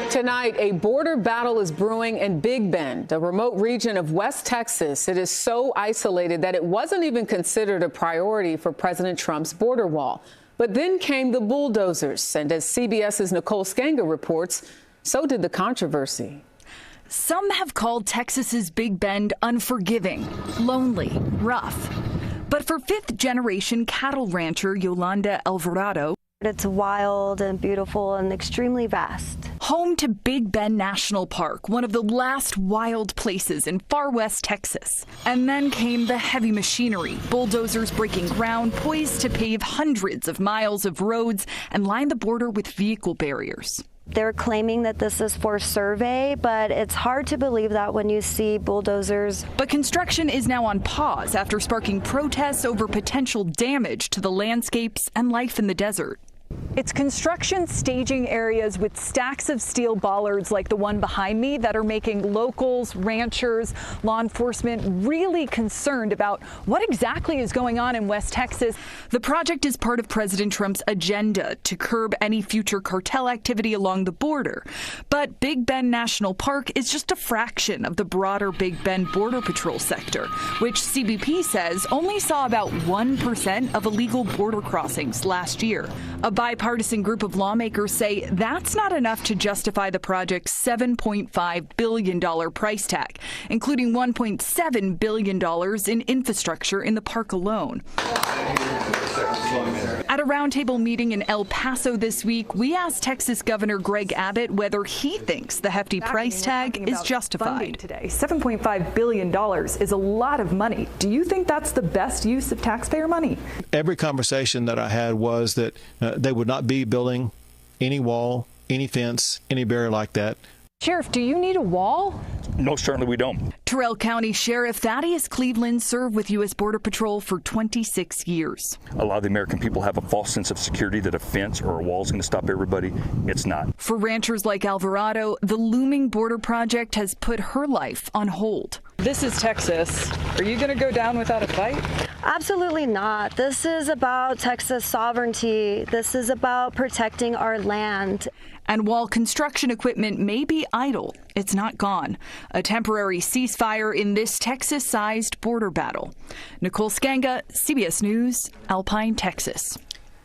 Tonight, a border battle is brewing in Big Bend, a remote region of West Texas. It is so isolated that it wasn't even considered a priority for President Trump's border wall. But then came the bulldozers, and as CBS's Nicole Sganga reports, so did the controversy. Some have called Texas's Big Bend unforgiving, lonely, rough. But for fifth-generation cattle rancher Yolanda Alvarado, it's wild and beautiful and extremely vast. Home to Big Bend National Park, one of the last wild places in far west Texas. And then came the heavy machinery, bulldozers breaking ground, poised to pave hundreds of miles of roads and line the border with vehicle barriers. They're claiming that this is for survey, but it's hard to believe that when you see bulldozers. But construction is now on pause after sparking protests over potential damage to the landscapes and life in the desert. It's construction staging areas with stacks of steel bollards like the one behind me that are making locals, ranchers, law enforcement really concerned about what exactly is going on in West Texas. The project is part of President Trump's agenda to curb any future cartel activity along the border. But Big Bend National Park is just a fraction of the broader Big Bend Border Patrol sector, which CBP says only saw about 1% of illegal border crossings last year. A bipartisan group of lawmakers say that's not enough to justify the project's $7.5 billion price tag, including $1.7 billion in infrastructure in the park alone. At a roundtable meeting in El Paso this week, we asked Texas Governor Greg Abbott whether he thinks the hefty price tag is justified. Today, $7.5 billion is a lot of money. Do you think that's the best use of taxpayer money? Every conversation that I had was that they would not be building any wall, any fence, any barrier like that. Sheriff, do you need a wall? No, certainly we don't. Terrell County Sheriff Thaddeus Cleveland served with U.S. Border Patrol for 26 years. A lot of the American people have a false sense of security that a fence or a wall is going to stop everybody. It's not. For ranchers like Alvarado, the looming border project has put her life on hold. This is Texas. Are you going to go down without a fight? Absolutely not. This is about Texas sovereignty. This is about protecting our land. And while construction equipment may be idle, it's not gone. A temporary ceasefire in this Texas-sized border battle. Nicole Sganga, CBS News, Alpine, Texas.